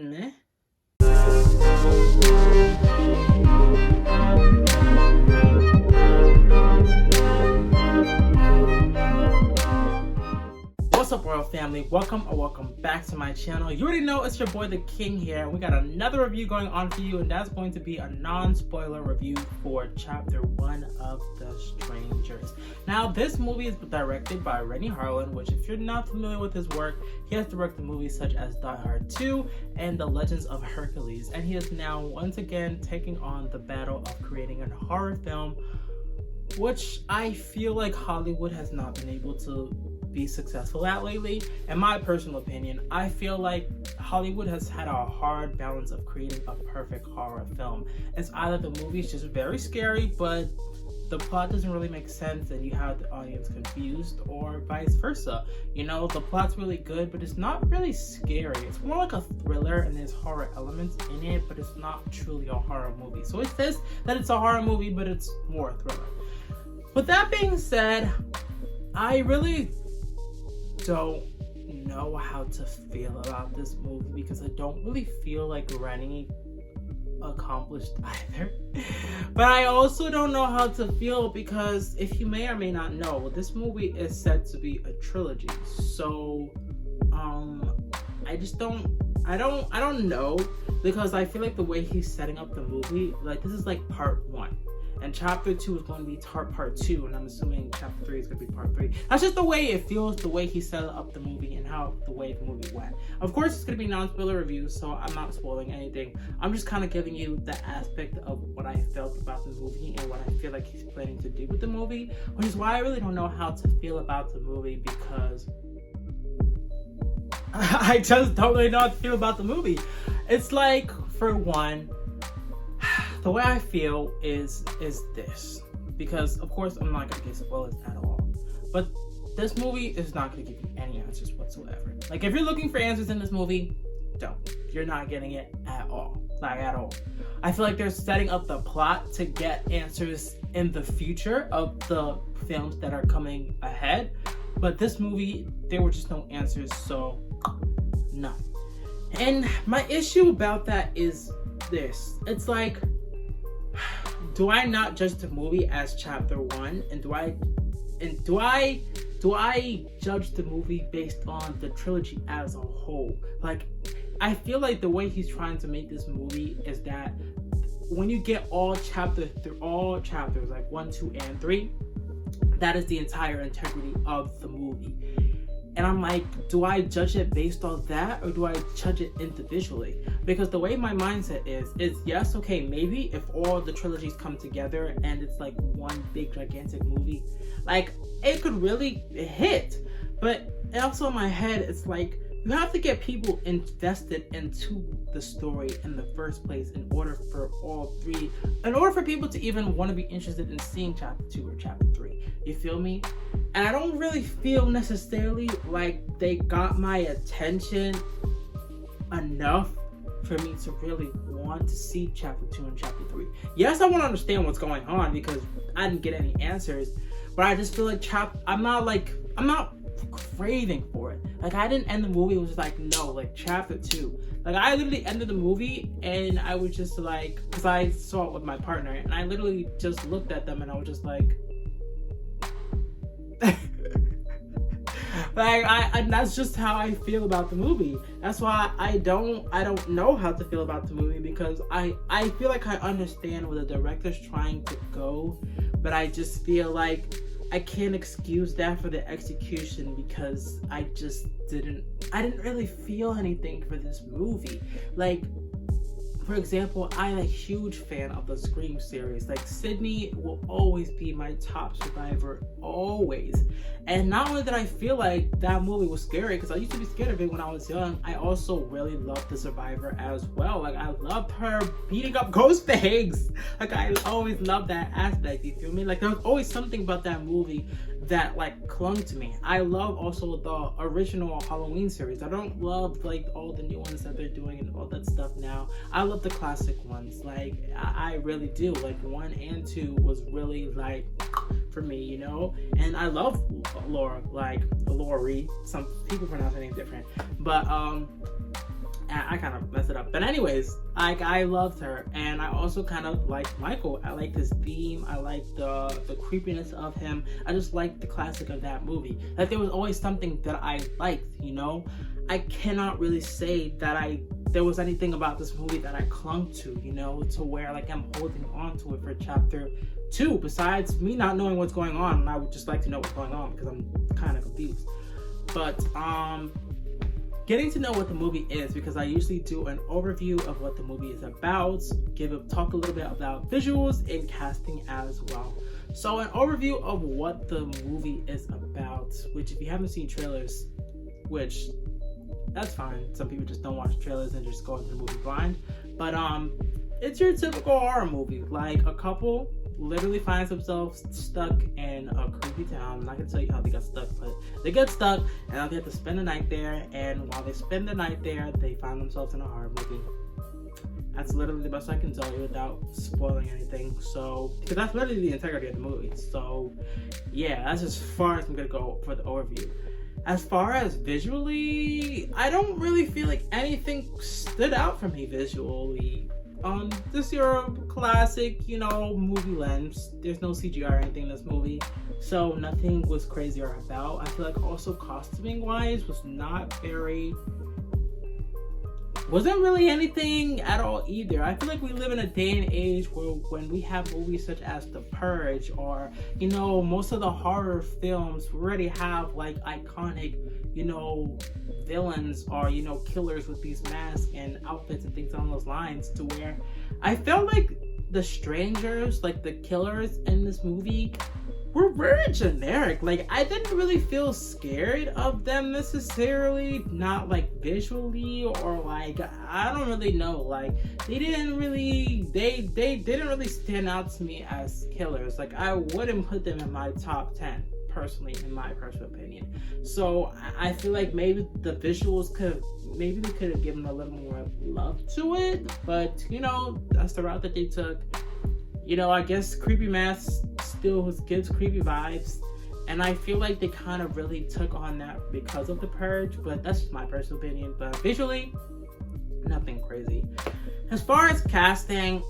meh. What's up, royal family? Welcome back to my channel. You already know it's your boy the King here, and we got another review going on for you, and that's going to be a non-spoiler review for chapter 1 of The Strangers. Now, this movie is directed by Rennie Harlan, which, if you're not familiar with his work, he has directed movies such as Die Hard 2 and The Legends of Hercules, and he is now once again taking on the battle of creating a horror film, which I feel like Hollywood has not been able to be successful at lately. In my personal opinion, I feel like Hollywood has had a hard balance of creating a perfect horror film. It's either the movie's just very scary, but the plot doesn't really make sense and you have the audience confused, or vice versa. You know, the plot's really good, but it's not really scary. It's more like a thriller and there's horror elements in it, but it's not truly a horror movie. So it says that it's a horror movie, but it's more a thriller. With that being said, I really don't know how to feel about this movie because I don't really feel like Rennie accomplished either. But I also don't know how to feel because, if you may or may not know, this movie is said to be a trilogy. So I don't know, because I feel like the way he's setting up the movie, like, this is like part 1. And chapter 2 is going to be part 2, and I'm assuming chapter 3 is going to be part 3. That's just the way it feels, the way he set up the movie and the way the movie went. Of course, it's going to be non-spoiler review, so I'm not spoiling anything. I'm just kind of giving you the aspect of what I felt about the movie and what I feel like he's planning to do with the movie, which is why I really don't know how to feel about the movie, because I just don't really know how to feel about the movie. It's like, for one, the way I feel is this, because of course I'm not gonna give spoilers at all, but this movie is not gonna give you any answers whatsoever. Like, if you're looking for answers in this movie, you're not getting it at all. Like, at all. I feel like they're setting up the plot to get answers in the future of the films that are coming ahead, but this movie, there were just no answers, so no. And my issue about that is this. It's like, do I not judge the movie as chapter 1, and do I judge the movie based on the trilogy as a whole? Like, I feel like the way he's trying to make this movie is that when you get all chapters, like 1, 2, and 3, that is the entire integrity of the movie. And I'm like, do I judge it based on that, or do I judge it individually? Because the way my mindset is yes, okay, maybe if all the trilogies come together and it's like one big gigantic movie, like, it could really hit. But also in my head, it's like, you have to get people invested into the story in the first place in order for people to even want to be interested in seeing chapter 2 or chapter 3. You feel me? And I don't really feel necessarily like they got my attention enough for me to really want to see chapter 2 and chapter 3. Yes, I want to understand what's going on because I didn't get any answers, but I just feel like I'm not craving for it. Like, I didn't end the movie, it was just like, no, like, chapter 2. Like, I literally ended the movie and I was just like, because I saw it with my partner, and I literally just looked at them and I was just like, and that's just how I feel about the movie. That's why I don't know how to feel about the movie, because I feel like I understand where the director's trying to go, but I just feel like I can't excuse that for the execution, because I didn't really feel anything for this movie. Like, for example, I'm a huge fan of the Scream series. Like, Sydney will always be my top survivor, always. And not only did I feel like that movie was scary, because I used to be scared of it when I was young, I also really loved the survivor as well. Like, I loved her beating up ghost things. Like, I always loved that aspect, you feel me? Like, there was always something about that movie that, like, clung to me. I love also the original Halloween series. I don't love, like, all the new ones that they're doing and all that stuff now. I love the classic ones. Like, I really do. Like, 1 and 2 was really, like, for me, you know? And I love Laura, like, Laurie. Some people pronounce her name different. But, I kind of messed it up. But anyways, like, I loved her, and I also kind of liked Michael. I liked his theme. I liked the creepiness of him. I just liked the classic of that movie. Like, there was always something that I liked, you know? I cannot really say that there was anything about this movie that I clung to, you know, to where, like, I'm holding on to it for chapter 2, besides me not knowing what's going on, and I would just like to know what's going on because I'm kind of confused. But getting to know what the movie is, because I usually do an overview of what the movie is about, talk a little bit about visuals and casting as well. So an overview of what the movie is about, which if you haven't seen trailers, which that's fine. Some people just don't watch trailers and just go into the movie blind. But it's your typical horror movie. Like, a couple literally finds themselves stuck in a creepy town. I'm not gonna tell you how they got stuck, but they get stuck and they have to spend the night there. And while they spend the night there, they find themselves in a horror movie. That's literally the best I can tell you without spoiling anything. So, because that's literally the integrity of the movie. So, yeah, that's as far as I'm gonna go for the overview. As far as visually, I don't really feel like anything stood out for me visually. This your classic, you know, movie lens. There's no CGI or anything in this movie, so nothing was crazy or about. I feel like also costuming wise wasn't really anything at all either. I feel like we live in a day and age where when we have movies such as The Purge, or, you know, most of the horror films already have like iconic, you know, villains or, you know, killers with these masks and outfits and things along those lines, to where I felt like the strangers, like the killers in this movie, were very generic. Like, I didn't really feel scared of them necessarily, not like visually, or like, I don't really know, like they didn't really stand out to me as killers. Like, I wouldn't put them in my top 10 personally, in my personal opinion. So I feel like maybe the visuals they could have given a little more love to it, but you know, that's the route that they took. You know, I guess creepy masks still gives creepy vibes, and I feel like they kind of really took on that because of The Purge, but that's just my personal opinion. But visually, nothing crazy. As far as casting,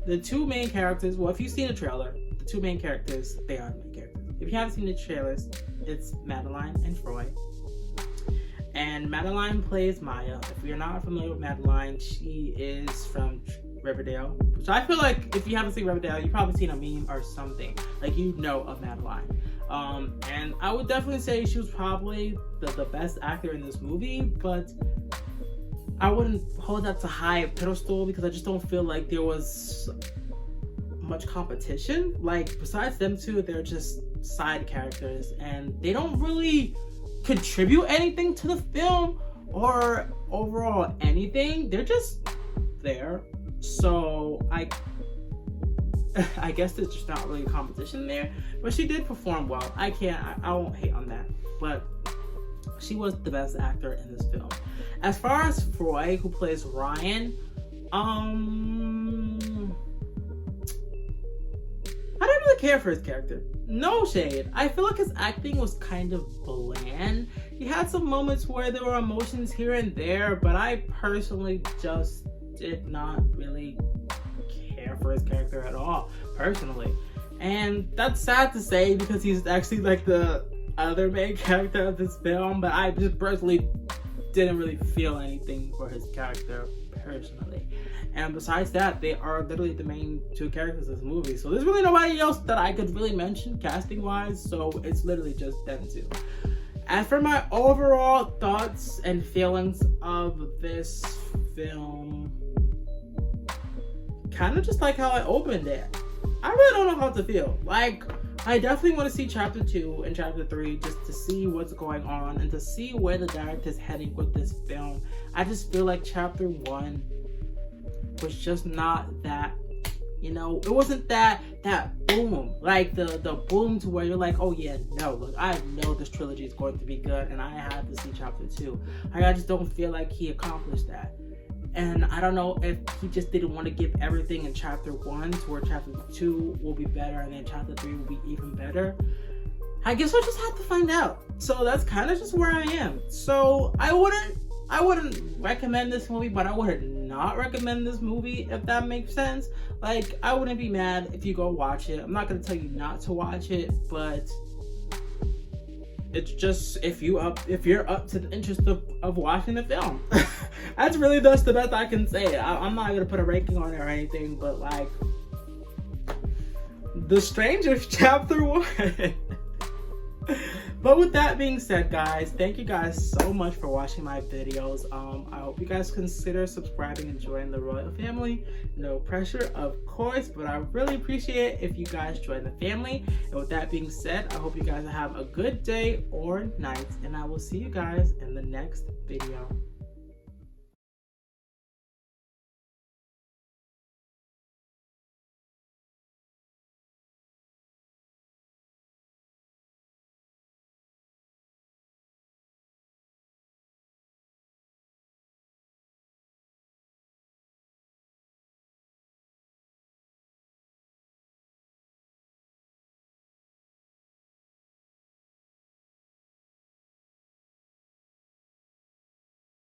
the two main characters, well, if you've seen the trailer, the two main characters, they are the main characters. If you haven't seen the trailers, it's Madeline and Troy. And Madeline plays Maya. If you're not familiar with Madeline, she is from Riverdale. So I feel like if you haven't seen Riverdale, you've probably seen a meme or something. Like, you know of Madeline. And I would definitely say she was probably the best actor in this movie, but I wouldn't hold that to high pedestal because I just don't feel like there was much competition. Like, besides them two, they're just side characters and they don't really contribute anything to the film or overall anything. They're just there. So I guess there's just not really a competition there, but she did perform well. I won't hate on that, but she was the best actor in this film. As far as Froy, who plays Ryan, I didn't really care for his character. No shade. I feel like his acting was kind of bland. He had some moments where there were emotions here and there, but I personally just did not really care for his character at all, personally. And that's sad to say because he's actually like the other main character of this film, but I just personally didn't really feel anything for his character personally. And besides that, they are literally the main two characters of this movie. So there's really nobody else that I could really mention casting wise, so it's literally just them two. As for my overall thoughts and feelings of this film, kind of just like how I opened it, I really don't know how to feel. Like, I definitely want to see chapter 2 and chapter 3 just to see what's going on and to see where the director's heading with this film. I just feel like chapter 1 was just not that, you know, it wasn't that boom, like the boom to where you're like, oh yeah, no, look, I know this trilogy is going to be good and I have to see chapter 2. I just don't feel like he accomplished that. And I don't know if he just didn't want to give everything in chapter 1 to where chapter 2 will be better and then chapter 3 will be even better. I guess I'll just have to find out. So that's kind of just where I am. So I wouldn't recommend this movie, but I would not recommend this movie, if that makes sense. Like, I wouldn't be mad if you go watch it. I'm not gonna tell you not to watch it, but it's just if you're up to the interest of watching the film. That's really just the best I can say. I'm not gonna put a ranking on it or anything, but like, The Strangers Chapter 1. But with that being said, guys, thank you guys so much for watching my videos. I hope you guys consider subscribing and joining the royal family. No pressure, of course, but I really appreciate it if you guys join the family. And with that being said, I hope you guys have a good day or night, and I will see you guys in the next video.